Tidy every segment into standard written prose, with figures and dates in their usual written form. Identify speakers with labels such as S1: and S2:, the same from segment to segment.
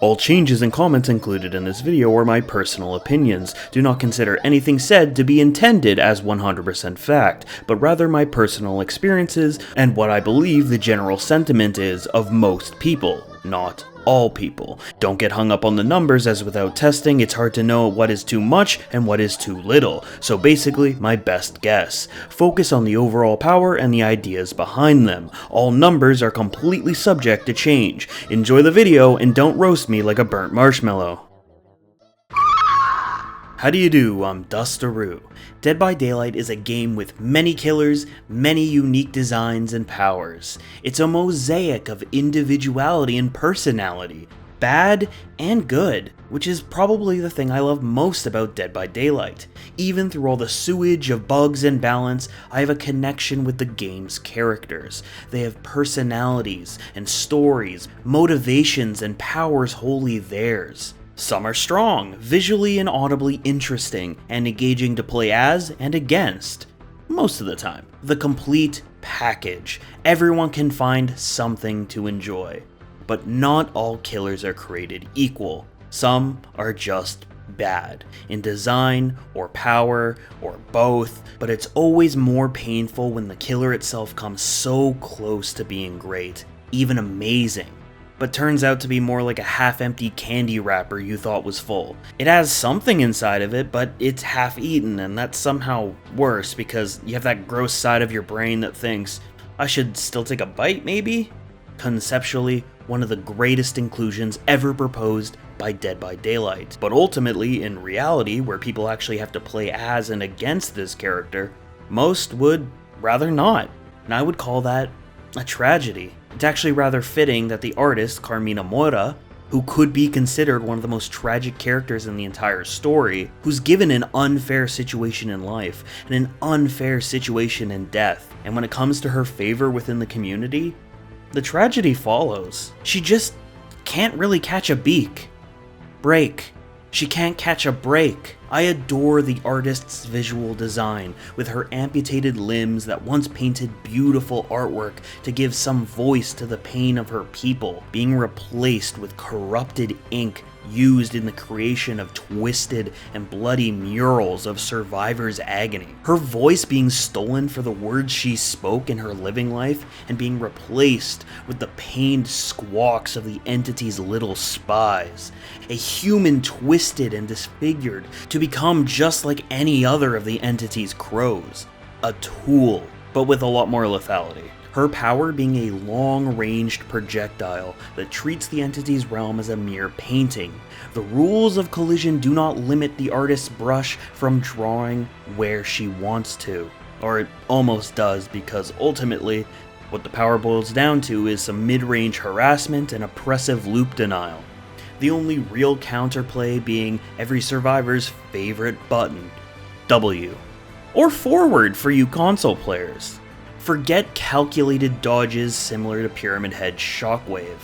S1: All changes and comments included in this video are my personal opinions. Do not consider anything said to be intended as 100% fact, but rather my personal experiences and what I believe the general sentiment is of most people, not all people. Don't get hung up on the numbers, as without testing it's hard to know what is too much and what is too little, so basically my best guess. Focus on the overall power and the ideas behind them. All numbers are completely subject to change. Enjoy the video and don't roast me like a burnt marshmallow. How do you do? I'm Dustaroo. Dead by Daylight is a game with many killers, many unique designs and powers. It's a mosaic of individuality and personality, bad and good, which is probably the thing I love most about Dead by Daylight. Even through all the sewage of bugs and balance, I have a connection with the game's characters. They have personalities and stories, motivations and powers wholly theirs. Some are strong, visually and audibly interesting, and engaging to play as and against. Most of the time. The complete package. Everyone can find something to enjoy. But not all killers are created equal. Some are just bad, in design, or power, or both, but it's always more painful when the killer itself comes so close to being great, even amazing, but turns out to be more like a half-empty candy wrapper you thought was full. It has something inside of it, but it's half-eaten, and that's somehow worse because you have that gross side of your brain that thinks, I should still take a bite maybe? Conceptually, one of the greatest inclusions ever proposed by Dead by Daylight. But ultimately, in reality, where people actually have to play as and against this character, most would rather not, and I would call that a tragedy. It's actually rather fitting that the artist, Carmina Mora, who could be considered one of the most tragic characters in the entire story, who's given an unfair situation in life, and an unfair situation in death, and when it comes to her favor within the community, the tragedy follows. She just can't really catch a break. She can't catch a break. I adore the artist's visual design, with her amputated limbs that once painted beautiful artwork to give some voice to the pain of her people, being replaced with corrupted ink used in the creation of twisted and bloody murals of survivors' agony. Her voice being stolen for the words she spoke in her living life and being replaced with the pained squawks of the entity's little spies. A human twisted and disfigured to become just like any other of the entity's crows. A tool, but with a lot more lethality. Her power being a long-ranged projectile that treats the entity's realm as a mere painting. The rules of collision do not limit the artist's brush from drawing where she wants to. Or it almost does, because ultimately, what the power boils down to is some mid-range harassment and oppressive loop denial. The only real counterplay being every survivor's favorite button, W. Or forward for you console players. Forget calculated dodges similar to Pyramid Head's Shockwave.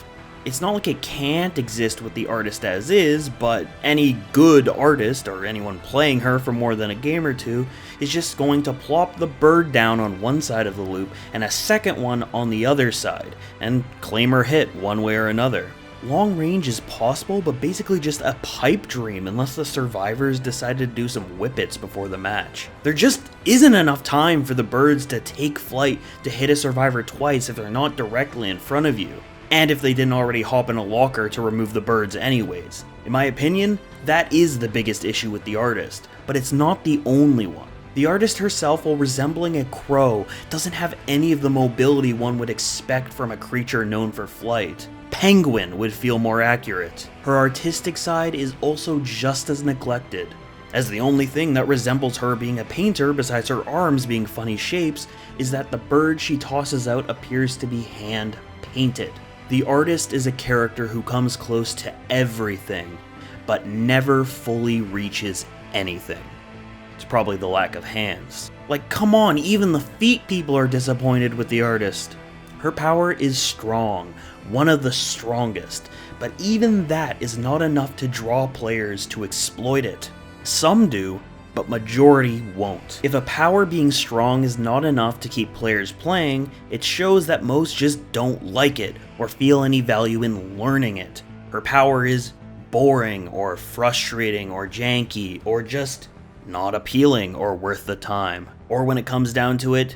S1: It's not like it can't exist with the artist as is, but any good artist, or anyone playing her for more than a game or two, is just going to plop the bird down on one side of the loop and a second one on the other side, and claim her hit one way or another. Long range is possible, but basically just a pipe dream unless the survivors decided to do some whippets before the match. There just isn't enough time for the birds to take flight to hit a survivor twice if they're not directly in front of you, and if they didn't already hop in a locker to remove the birds anyways. In my opinion, that is the biggest issue with the artist, but it's not the only one. The artist herself, while resembling a crow, doesn't have any of the mobility one would expect from a creature known for flight. Penguin would feel more accurate. Her artistic side is also just as neglected, as the only thing that resembles her being a painter besides her arms being funny shapes is that the bird she tosses out appears to be hand painted. The artist is a character who comes close to everything, but never fully reaches anything. It's probably the lack of hands. Like, come on, even the feet people are disappointed with the artist. Her power is strong, one of the strongest, but even that is not enough to draw players to exploit it. Some do, but majority won't. If a power being strong is not enough to keep players playing, it shows that most just don't like it or feel any value in learning it. Her power is boring or frustrating or janky or just not appealing or worth the time. Or when it comes down to it,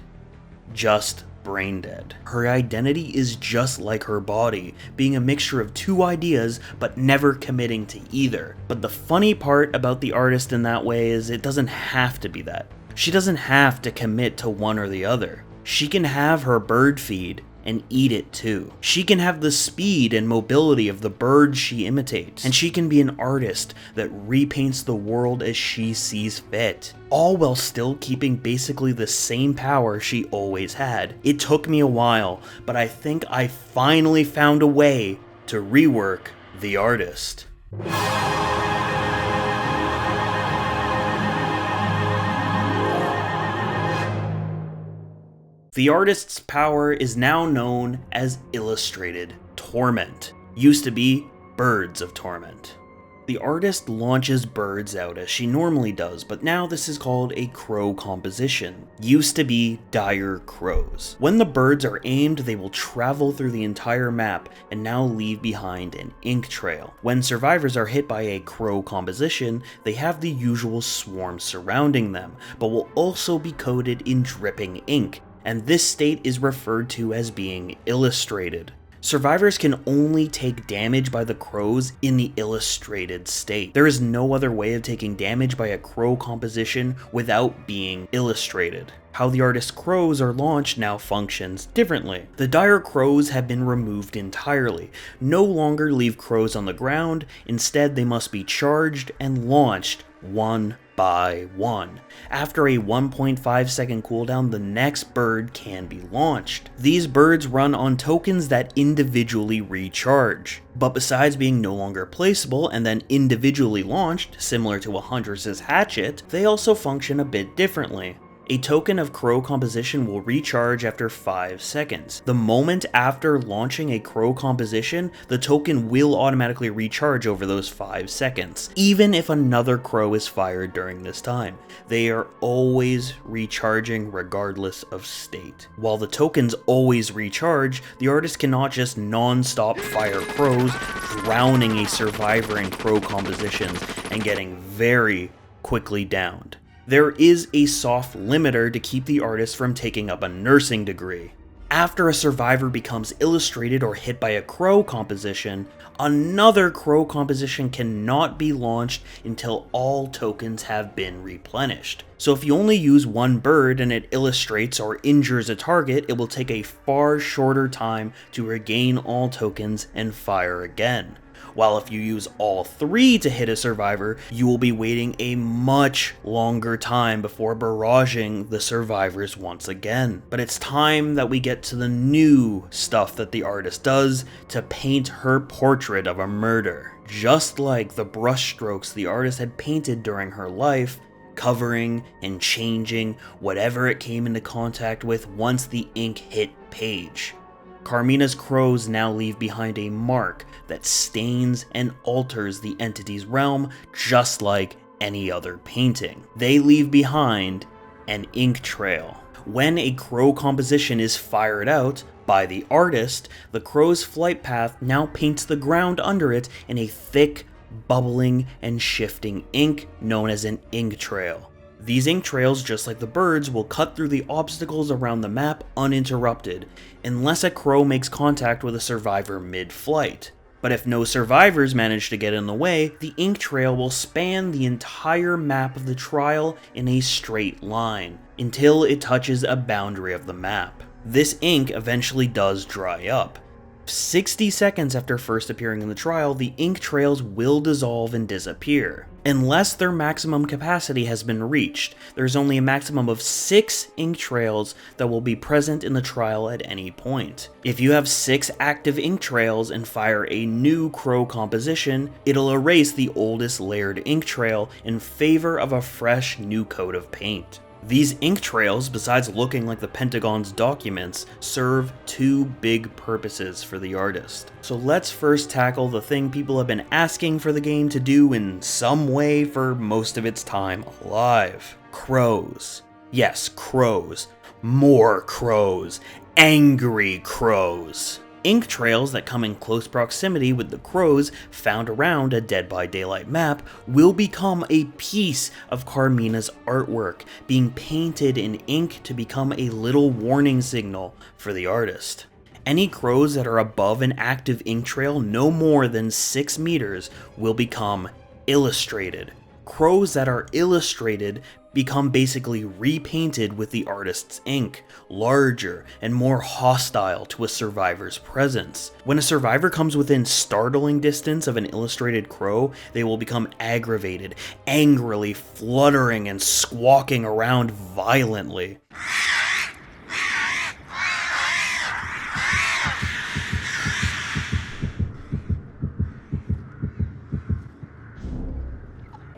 S1: just brain dead. Her identity is just like her body, being a mixture of two ideas but never committing to either. But the funny part about the artist in that way is it doesn't have to be that. She doesn't have to commit to one or the other. She can have her bird feed and eat it too. She can have the speed and mobility of the bird she imitates, and she can be an artist that repaints the world as she sees fit, all while still keeping basically the same power she always had. It took me a while, but I think I finally found a way to rework the artist. The artist's power is now known as Illustrated Torment. Used to be Birds of Torment. The artist launches birds out as she normally does, but now this is called a crow composition. Used to be dire crows. When the birds are aimed, they will travel through the entire map and now leave behind an ink trail. When survivors are hit by a crow composition, they have the usual swarm surrounding them, but will also be coated in dripping ink, and this state is referred to as being illustrated. Survivors can only take damage by the crows in the illustrated state. There is no other way of taking damage by a crow composition without being illustrated. How the artist's crows are launched now functions differently. The dire crows have been removed entirely. No longer leave crows on the ground, instead they must be charged and launched one by one. After a 1.5 second cooldown, the next bird can be launched. These birds run on tokens that individually recharge. But besides being no longer placeable and then individually launched, similar to a huntress's hatchet, they also function a bit differently. A token of crow composition will recharge after 5 seconds. The moment after launching a crow composition, the token will automatically recharge over those 5 seconds, even if another crow is fired during this time. They are always recharging regardless of state. While the tokens always recharge, the artist cannot just non-stop fire crows, drowning a survivor in crow compositions and getting very quickly downed. There is a soft limiter to keep the artist from taking up a nursing degree. After a survivor becomes illustrated or hit by a crow composition, another crow composition cannot be launched until all tokens have been replenished. So if you only use one bird and it illustrates or injures a target, it will take a far shorter time to regain all tokens and fire again. While if you use all 3 to hit a survivor, you will be waiting a much longer time before barraging the survivors once again. But it's time that we get to the new stuff that the artist does to paint her portrait of a murder. Just like the brushstrokes the artist had painted during her life, covering and changing whatever it came into contact with once the ink hit page. Carmina's crows now leave behind a mark that stains and alters the entity's realm just like any other painting. They leave behind an ink trail. When a crow composition is fired out by the artist, the crow's flight path now paints the ground under it in a thick, bubbling, and shifting ink known as an ink trail. These ink trails, just like the birds, will cut through the obstacles around the map uninterrupted, unless a crow makes contact with a survivor mid-flight. But if no survivors manage to get in the way, the ink trail will span the entire map of the trial in a straight line, until it touches a boundary of the map. This ink eventually does dry up. 60 seconds after first appearing in the trial, the ink trails will dissolve and disappear. Unless their maximum capacity has been reached, there's only a maximum of 6 ink trails that will be present in the trial at any point. If you have 6 active ink trails and fire a new crow composition, it'll erase the oldest layered ink trail in favor of a fresh new coat of paint. These ink trails, besides looking like the Pentagon's documents, serve 2 big purposes for the artist. So let's first tackle the thing people have been asking for the game to do in some way for most of its time alive. Crows. Yes, crows. More crows. Angry crows. Ink trails that come in close proximity with the crows found around a Dead by Daylight map will become a piece of Carmina's artwork, being painted in ink to become a little warning signal for the artist. Any crows that are above an active ink trail no more than 6 meters will become illustrated. Crows that are illustrated become basically repainted with the artist's ink, larger and more hostile to a survivor's presence. When a survivor comes within startling distance of an illustrated crow, they will become aggravated, angrily fluttering and squawking around violently.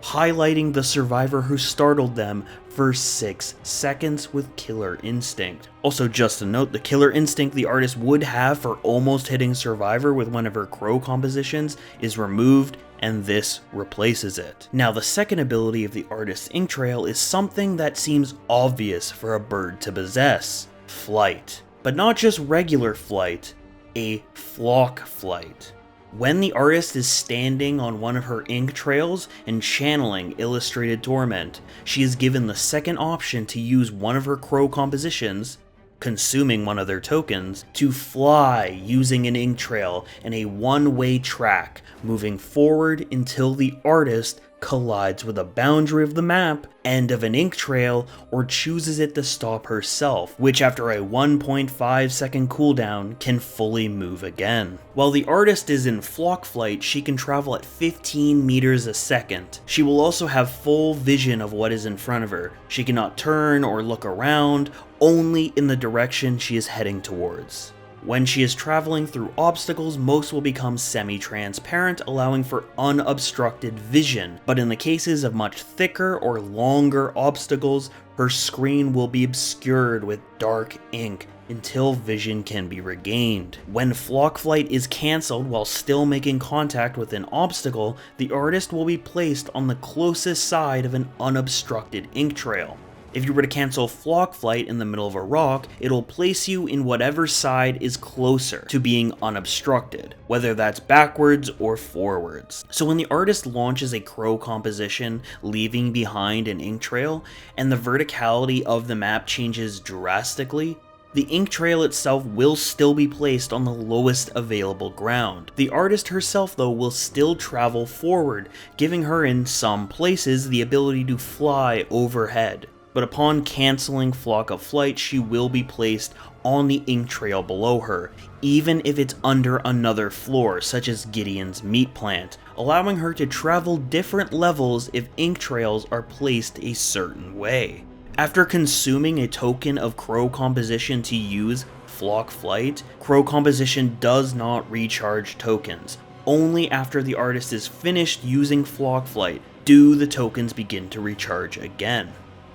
S1: Highlighting the survivor who startled them for 6 seconds with Killer Instinct. Also, just a note, the Killer Instinct the artist would have for almost hitting survivor with one of her crow compositions is removed, and this replaces it. Now, the second ability of the artist's ink trail is something that seems obvious for a bird to possess: flight. But not just regular flight, a flock flight. When the artist is standing on one of her ink trails and channeling Illustrated Torment, she is given the second option to use one of her crow compositions, consuming one of their tokens, to fly using an ink trail in a one-way track, moving forward until the artist collides with a boundary of the map, end of an ink trail, or chooses it to stop herself, which after a 1.5 second cooldown can fully move again. While the artist is in flock flight, she can travel at 15 meters a second. She will also have full vision of what is in front of her. She cannot turn or look around, only in the direction she is heading towards. When she is traveling through obstacles, most will become semi-transparent, allowing for unobstructed vision, but in the cases of much thicker or longer obstacles, her screen will be obscured with dark ink until vision can be regained. When flock flight is cancelled while still making contact with an obstacle, the artist will be placed on the closest side of an unobstructed ink trail. If you were to cancel flock flight in the middle of a rock, it'll place you in whatever side is closer to being unobstructed, whether that's backwards or forwards. So when the artist launches a crow composition, leaving behind an ink trail, and the verticality of the map changes drastically, the ink trail itself will still be placed on the lowest available ground. The artist herself, though, will still travel forward, giving her in some places the ability to fly overhead. But upon cancelling Flock of Flight, she will be placed on the ink trail below her, even if it's under another floor, such as Gideon's meat plant, allowing her to travel different levels if ink trails are placed a certain way. After consuming a token of Crow Composition to use Flock Flight, Crow Composition does not recharge tokens. Only after the artist is finished using Flock Flight do the tokens begin to recharge again,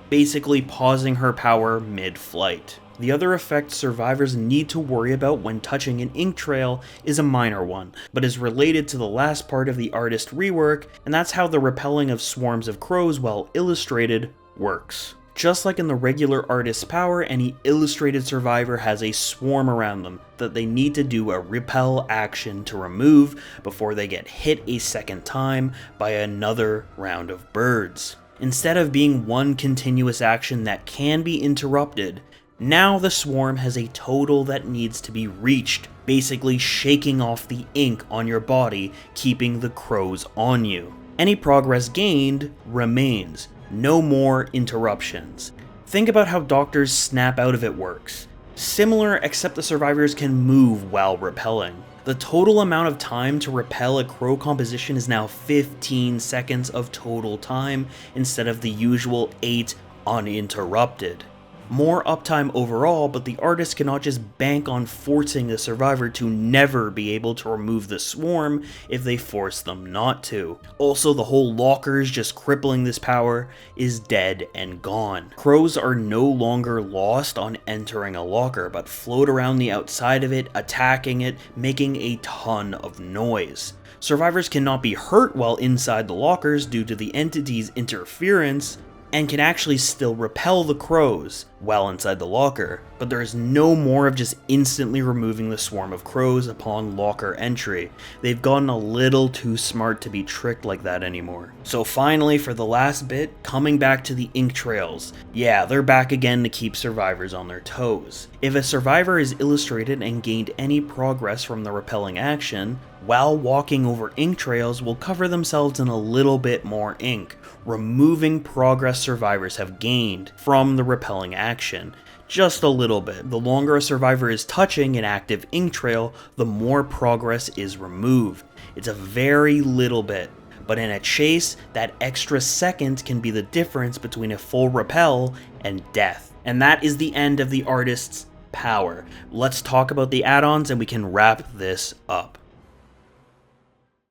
S1: basically pausing her power mid-flight. The other effect survivors need to worry about when touching an ink trail is a minor one, but is related to the last part of the artist rework, and that's how the repelling of swarms of crows while illustrated works. Just like in the regular artist's power, any illustrated survivor has a swarm around them that they need to do a repel action to remove before they get hit a second time by another round of birds. Instead of being one continuous action that can be interrupted, now the swarm has a total that needs to be reached, basically shaking off the ink on your body, keeping the crows on you. Any progress gained remains, no more interruptions. Think about how Doctor's snap out of it works. Similar, except the survivors can move while repelling. The total amount of time to repel a crow composition is now 15 seconds of total time instead of the usual 8 uninterrupted. More uptime overall, but the artist cannot just bank on forcing the survivor to never be able to remove the swarm if they force them not to. Also, the whole lockers just crippling this power is dead and gone. Crows are no longer lost on entering a locker, but float around the outside of it, attacking it, making a ton of noise. Survivors cannot be hurt while inside the lockers due to the entity's interference, and can actually still repel the crows while inside the locker, but there is no more of just instantly removing the swarm of crows upon locker entry. They've gotten a little too smart to be tricked like that anymore. So finally, for the last bit, coming back to the ink trails. Yeah, they're back again to keep survivors on their toes. If a survivor is illustrated and gained any progress from the repelling action, while walking over ink trails will cover themselves in a little bit more ink, removing progress survivors have gained from the repelling action. Just a little bit. The longer a survivor is touching an active ink trail, the more progress is removed. It's a very little bit, but in a chase, that extra second can be the difference between a full repel and death. And that is the end of the artist's power. Let's talk about the add-ons and we can wrap this up.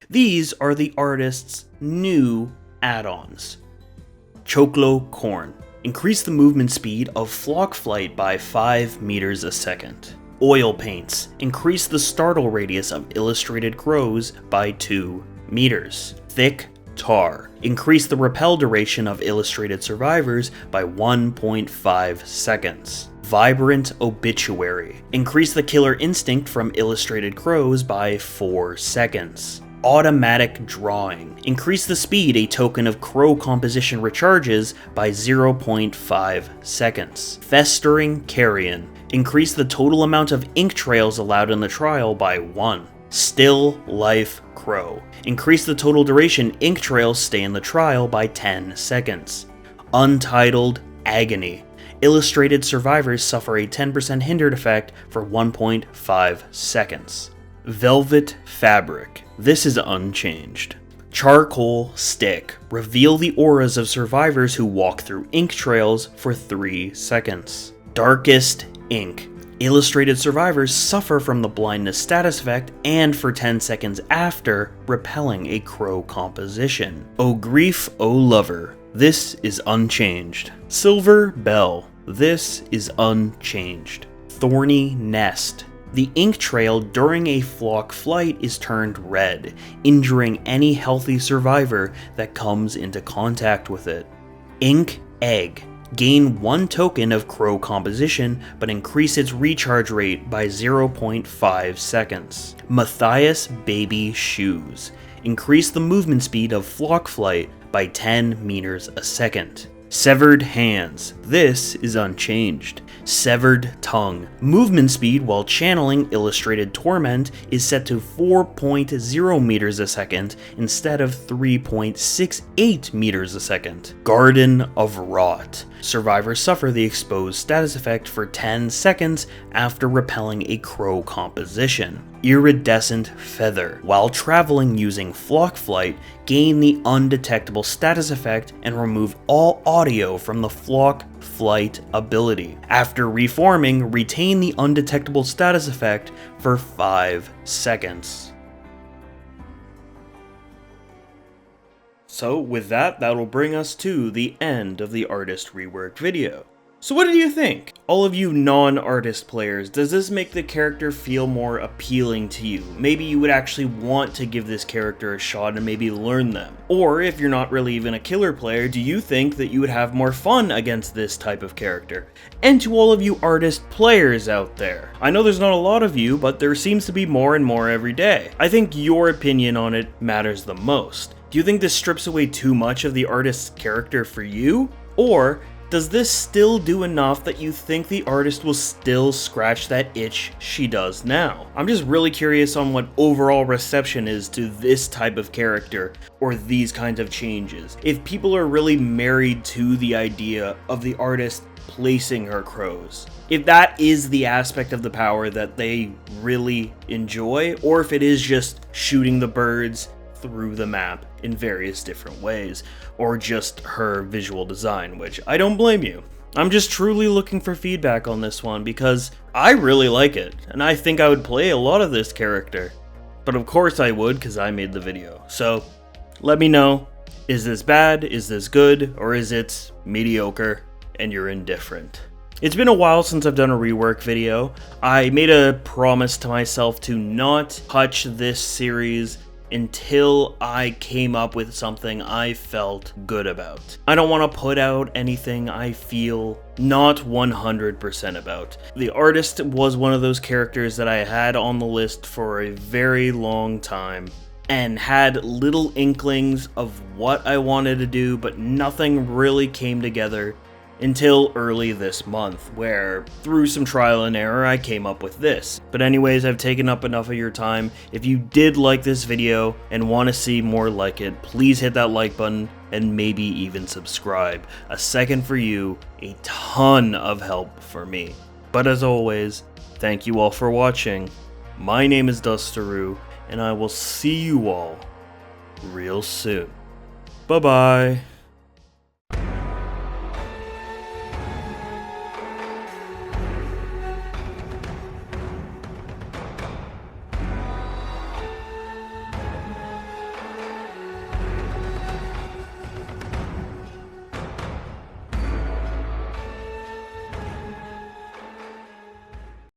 S1: These are the artist's new add-ons. Choclo Corn. Increase the movement speed of flock flight by 5 meters a second. Oil paints. Increase the startle radius of illustrated crows by 2 meters. Thick tar. Increase the repel duration of illustrated survivors by 1.5 seconds. Vibrant obituary. Increase the killer instinct from illustrated crows by 4 seconds. Automatic drawing. Increase the speed a token of crow composition recharges by 0.5 seconds. Festering carrion. Increase the total amount of ink trails allowed in the trial by 1. Still life crow. Increase the total duration ink trails stay in the trial by 10 seconds. Untitled agony. Illustrated survivors suffer a 10% hindered effect for 1.5 seconds. Velvet fabric. This is unchanged. Charcoal stick. Reveal the auras of survivors who walk through ink trails for 3 seconds. Darkest ink. Illustrated survivors suffer from the blindness status effect and for 10 seconds after repelling a crow composition. O grief, O lover. This is unchanged. Silver bell. This is unchanged. Thorny nest. The ink trail during a flock flight is turned red, injuring any healthy survivor that comes into contact with it. Ink egg. Gain 1 token of crow composition, but increase its recharge rate by 0.5 seconds. Matthias baby shoes. Increase the movement speed of flock flight by 10 meters a second. Severed hands. This is unchanged. Severed tongue. Movement speed while channeling illustrated Torment is set to 4.0 meters a second instead of 3.68 meters a second. Garden of Rot. Survivors suffer the exposed status effect for 10 seconds after repelling a crow composition. Iridescent feather. While traveling using flock flight, gain the undetectable status effect and remove all audio from the flock flight ability. After reforming, retain the undetectable status effect for 5 seconds. So with that, that'll bring us to the end of the artist rework video. So what did you think? All of you non-artist players, does this make the character feel more appealing to you? Maybe you would actually want to give this character a shot and maybe learn them. Or if you're not really even a killer player, do you think that you would have more fun against this type of character? And to all of you artist players out there, I know there's not a lot of you, but there seems to be more and more every day. I think your opinion on it matters the most. Do you think this strips away too much of the artist's character for you? Or does this still do enough that you think the artist will still scratch that itch she does now? I'm just really curious on what overall reception is to this type of character or these kinds of changes. If people are really married to the idea of the artist placing her crows. If that is the aspect of the power that they really enjoy, or if it is just shooting the birds through the map in various different ways, or just her visual design, which I don't blame you. I'm just truly looking for feedback on this one because I really like it, and I think I would play a lot of this character. But of course I would, because I made the video. So let me know, is this bad, is this good, or is it mediocre and you're indifferent? It's been a while since I've done a rework video. I made a promise to myself to not touch this series until I came up with something I felt good about. I don't want to put out anything I feel not 100% about. The artist was one of those characters that I had on the list for a very long time, and had little inklings of what I wanted to do, but nothing really came together until early this month, where through some trial and error I came up with this. But anyways, I've taken up enough of your time. If you did like this video and want to see more like it, please hit that like button and maybe even subscribe. A second for you, a ton of help for me. But as always, thank you all for watching. My name is Dustaru, and I will see you all real soon. Bye bye.